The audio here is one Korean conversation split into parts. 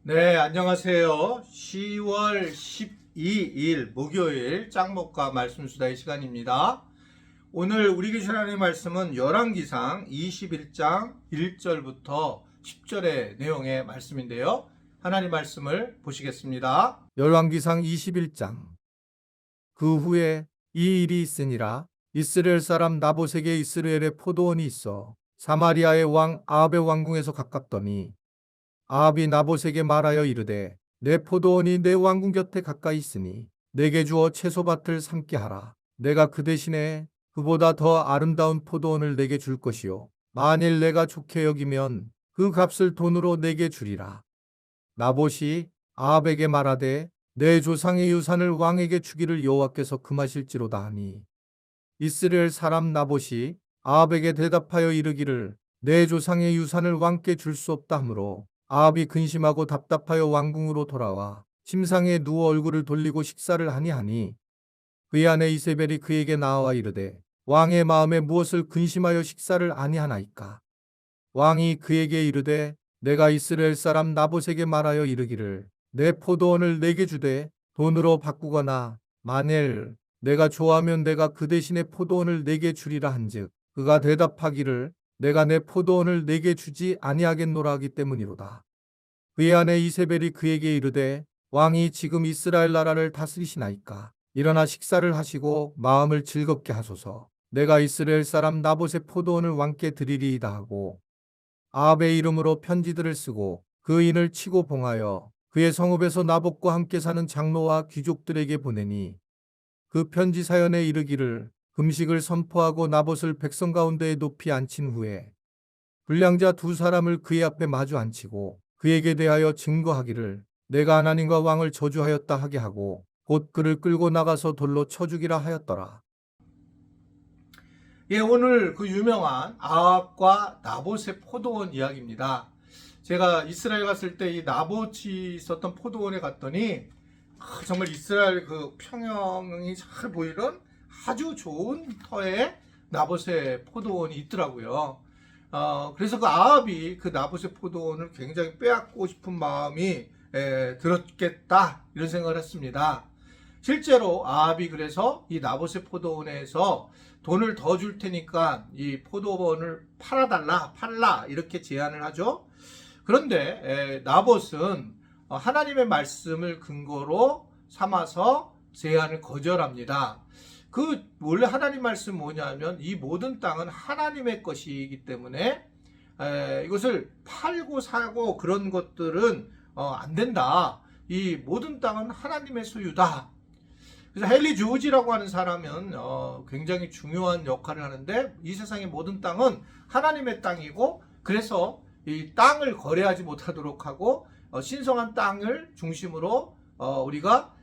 네, 안녕하세요. 10월 12일 목요일 짱목과 말씀수다의 시간입니다. 오늘 우리 교실 하나님의 말씀은 열왕기상 21장 1절부터 10절의 내용의 말씀인데요. 하나님 말씀을 보시겠습니다. 열왕기상 21장. 그 후에 이 일이 있으니라. 이스라엘 사람 나봇에게 이스라엘의 포도원이 있어 사마리아의 왕 아합의 왕궁에서 가깝더니 아합이 나봇에게 말하여 이르되 내 포도원이 내 왕궁 곁에 가까이 있으니 내게 주어 채소밭을 삼게 하라. 내가 그 대신에 그보다 더 아름다운 포도원을 내게 줄 것이요 만일 내가 좋게 여기면 그 값을 돈으로 내게 주리라. 나봇이 아합에게 말하되 내 조상의 유산을 왕에게 주기를 여호와께서 금하실지로다 하니 이스라엘 사람 나봇이 아합에게 대답하여 이르기를 내 조상의 유산을 왕께 줄 수 없다 하므로 아합이 근심하고 답답하여 왕궁으로 돌아와 침상에 누워 얼굴을 돌리고 식사를 하니 그의 아내 이세벨이 그에게 나와 이르되 왕의 마음에 무엇을 근심하여 식사를 아니하나이까. 왕이 그에게 이르되 내가 이스라엘 사람 나봇에게 말하여 이르기를 내 포도원을 내게 주되 돈으로 바꾸거나 만일 내가 좋아하면 내가 그 대신에 포도원을 내게 주리라 한즉 그가 대답하기를 내가 내 포도원을 내게 주지 아니하겠노라 하기 때문이로다. 그의 아내 이세벨이 그에게 이르되 왕이 지금 이스라엘 나라를 다스리시나이까. 일어나 식사를 하시고 마음을 즐겁게 하소서. 내가 이스라엘 사람 나봇의 포도원을 왕께 드리리이다 하고 아합의 이름으로 편지들을 쓰고 그 인을 치고 봉하여 그의 성읍에서 나봇과 함께 사는 장로와 귀족들에게 보내니 그 편지 사연에 이르기를 금식을 선포하고 나봇을 백성 가운데에 높이 앉힌 후에 불량자 두 사람을 그의 앞에 마주 앉히고 그에게 대하여 증거하기를 내가 하나님과 왕을 저주하였다 하게 하고 곧 그를 끌고 나가서 돌로 쳐 죽이라 하였더라. 예, 오늘 그 유명한 아합과 나봇의 포도원 이야기입니다. 제가 이스라엘 갔을 때 이 나봇이 있었던 포도원에 갔더니 정말 이스라엘 그 평영이 잘 보이는 아주 좋은 터에 나봇의 포도원이 있더라고요. 그래서 그 아합이 그 나봇의 포도원을 굉장히 빼앗고 싶은 마음이 들었겠다 이런 생각을 했습니다. 실제로 아합이 그래서 이 나봇의 포도원에서 돈을 더 줄 테니까 이 포도원을 팔라 이렇게 제안을 하죠. 그런데 나봇은 하나님의 말씀을 근거로 삼아서 제안을 거절합니다. 그 원래 하나님 말씀 뭐냐면 이 모든 땅은 하나님의 것이기 때문에 이것을 팔고 사고 그런 것들은 안 된다. 이 모든 땅은 하나님의 소유다. 그래서 헨리 조지라고 하는 사람은 굉장히 중요한 역할을 하는데 이 세상의 모든 땅은 하나님의 땅이고 그래서 이 땅을 거래하지 못하도록 하고 신성한 땅을 중심으로 우리가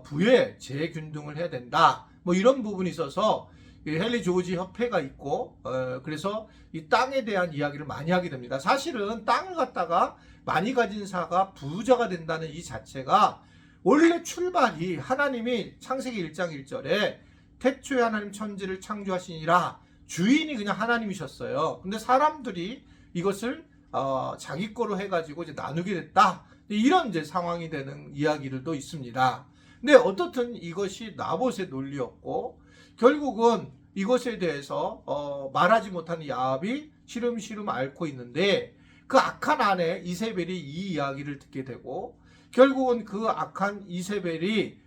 부의 재균등을 해야 된다. 뭐 이런 부분이 있어서 헨리 조지 협회가 있고 그래서 이 땅에 대한 이야기를 많이 하게 됩니다. 사실은 땅을 갖다가 많이 가진 사가 부자가 된다는 이 자체가 원래 출발이 하나님이 창세기 1장 1절에 태초에 하나님 천지를 창조하시니라 주인이 그냥 하나님이셨어요. 근데 사람들이 이것을 자기 거로 해가지고 이제 나누게 됐다. 이런 이제 상황이 되는 이야기들도 있습니다. 근데 어떻든 이것이 나봇의 논리였고 결국은 이것에 대해서 말하지 못한 야합이 시름시름 앓고 있는데 그 악한 아내 이세벨이 이 이야기를 듣게 되고 결국은 그 악한 이세벨이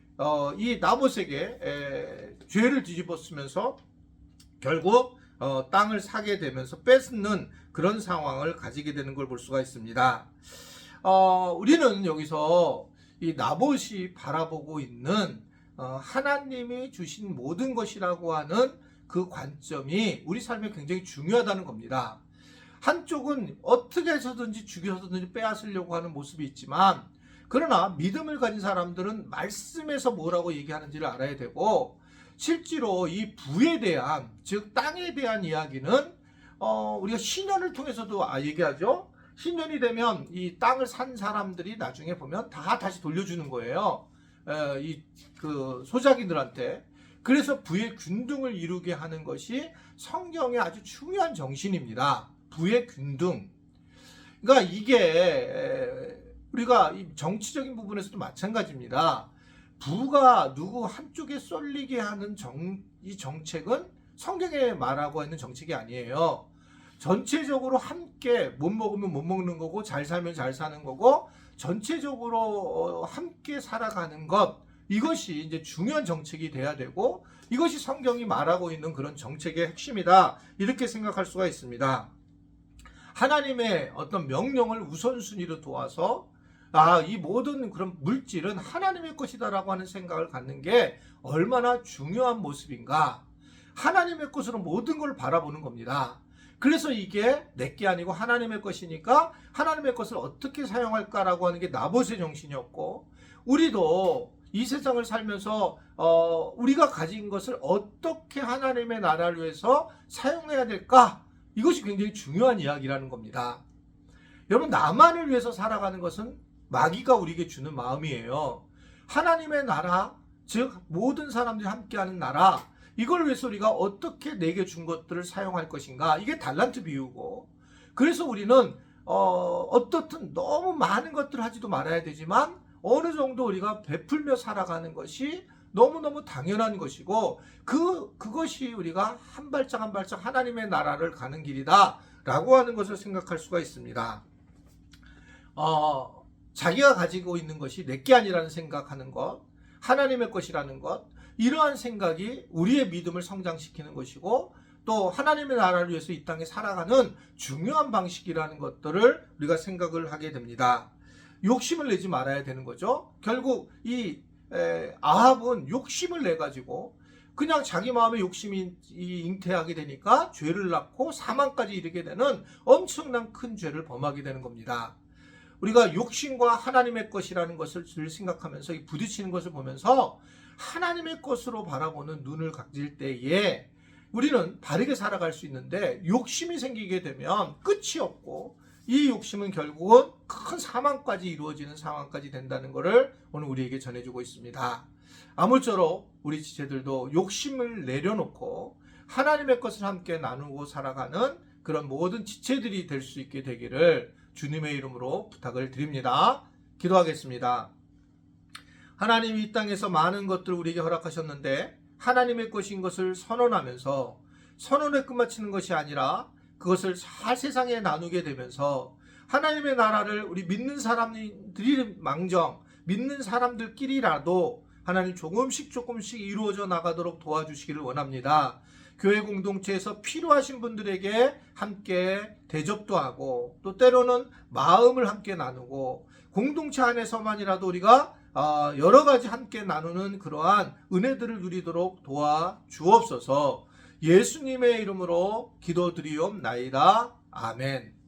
이 나봇에게 죄를 뒤집어 쓰면서 결국 땅을 사게 되면서 뺏는 그런 상황을 가지게 되는 걸 볼 수가 있습니다. 우리는 여기서 이 나봇이 바라보고 있는 하나님이 주신 모든 것이라고 하는 그 관점이 우리 삶에 굉장히 중요하다는 겁니다. 한쪽은 어떻게 해서든지 죽여서든지 빼앗으려고 하는 모습이 있지만 그러나 믿음을 가진 사람들은 말씀에서 뭐라고 얘기하는지를 알아야 되고 실제로 이 부에 대한 즉 땅에 대한 이야기는 우리가 신년을 통해서도 얘기하죠. 신년이 되면 이 땅을 산 사람들이 나중에 보면 다 다시 돌려주는 거예요. 이 그 소작인들한테. 그래서 부의 균등을 이루게 하는 것이 성경의 아주 중요한 정신입니다. 부의 균등. 그러니까 이게 우리가 이 정치적인 부분에서도 마찬가지입니다. 부가 누구 한쪽에 쏠리게 하는 이 정책은 성경에 말하고 있는 정책이 아니에요. 전체적으로 함께 못 먹으면 못 먹는 거고 잘 살면 잘 사는 거고 전체적으로 함께 살아가는 것, 이것이 이제 중요한 정책이 돼야 되고 이것이 성경이 말하고 있는 그런 정책의 핵심이다, 이렇게 생각할 수가 있습니다. 하나님의 어떤 명령을 우선순위로 두어서 이 모든 그런 물질은 하나님의 것이다라고 하는 생각을 갖는 게 얼마나 중요한 모습인가. 하나님의 것으로 모든 걸 바라보는 겁니다. 그래서 이게 내게 아니고 하나님의 것이니까 하나님의 것을 어떻게 사용할까라고 하는 게 나봇의 정신이었고, 우리도 이 세상을 살면서 우리가 가진 것을 어떻게 하나님의 나라를 위해서 사용해야 될까, 이것이 굉장히 중요한 이야기라는 겁니다. 여러분, 나만을 위해서 살아가는 것은 마귀가 우리에게 주는 마음이에요. 하나님의 나라, 즉 모든 사람들이 함께하는 나라, 이걸 위해서 우리가 어떻게 내게 준 것들을 사용할 것인가, 이게 달란트 비유고, 그래서 우리는 어떻든 너무 많은 것들을 하지도 말아야 되지만 어느 정도 우리가 베풀며 살아가는 것이 너무너무 당연한 것이고, 그것이 우리가 한 발짝 한 발짝 하나님의 나라를 가는 길이다 라고 하는 것을 생각할 수가 있습니다. 자기가 가지고 있는 것이 내게 아니라는 생각하는 것, 하나님의 것이라는 것, 이러한 생각이 우리의 믿음을 성장시키는 것이고 또 하나님의 나라를 위해서 이 땅에 살아가는 중요한 방식이라는 것들을 우리가 생각을 하게 됩니다. 욕심을 내지 말아야 되는 거죠. 결국 이 아합은 욕심을 내가지고 그냥 자기 마음의 욕심이 잉태하게 되니까 죄를 낳고 사망까지 이르게 되는 엄청난 큰 죄를 범하게 되는 겁니다. 우리가 욕심과 하나님의 것이라는 것을 생각하면서 부딪히는 것을 보면서 하나님의 것으로 바라보는 눈을 가질 때에 우리는 바르게 살아갈 수 있는데, 욕심이 생기게 되면 끝이 없고 이 욕심은 결국은 큰 사망까지 이루어지는 상황까지 된다는 것을 오늘 우리에게 전해주고 있습니다. 아무쪼록 우리 지체들도 욕심을 내려놓고 하나님의 것을 함께 나누고 살아가는 그런 모든 지체들이 될 수 있게 되기를 주님의 이름으로 부탁을 드립니다. 기도하겠습니다. 하나님이 이 땅에서 많은 것들을 우리에게 허락하셨는데 하나님의 것인 것을 선언하면서 선언에 끝마치는 것이 아니라 그것을 잘 세상에 나누게 되면서 하나님의 나라를 우리 믿는 사람들이 망정, 믿는 사람들끼리라도 하나님 조금씩 이루어져 나가도록 도와주시기를 원합니다. 교회 공동체에서 필요하신 분들에게 함께 대접도 하고 또 때로는 마음을 함께 나누고 공동체 안에서만이라도 우리가 여러 가지 함께 나누는 그러한 은혜들을 누리도록 도와주옵소서. 예수님의 이름으로 기도드리옵나이다. 아멘.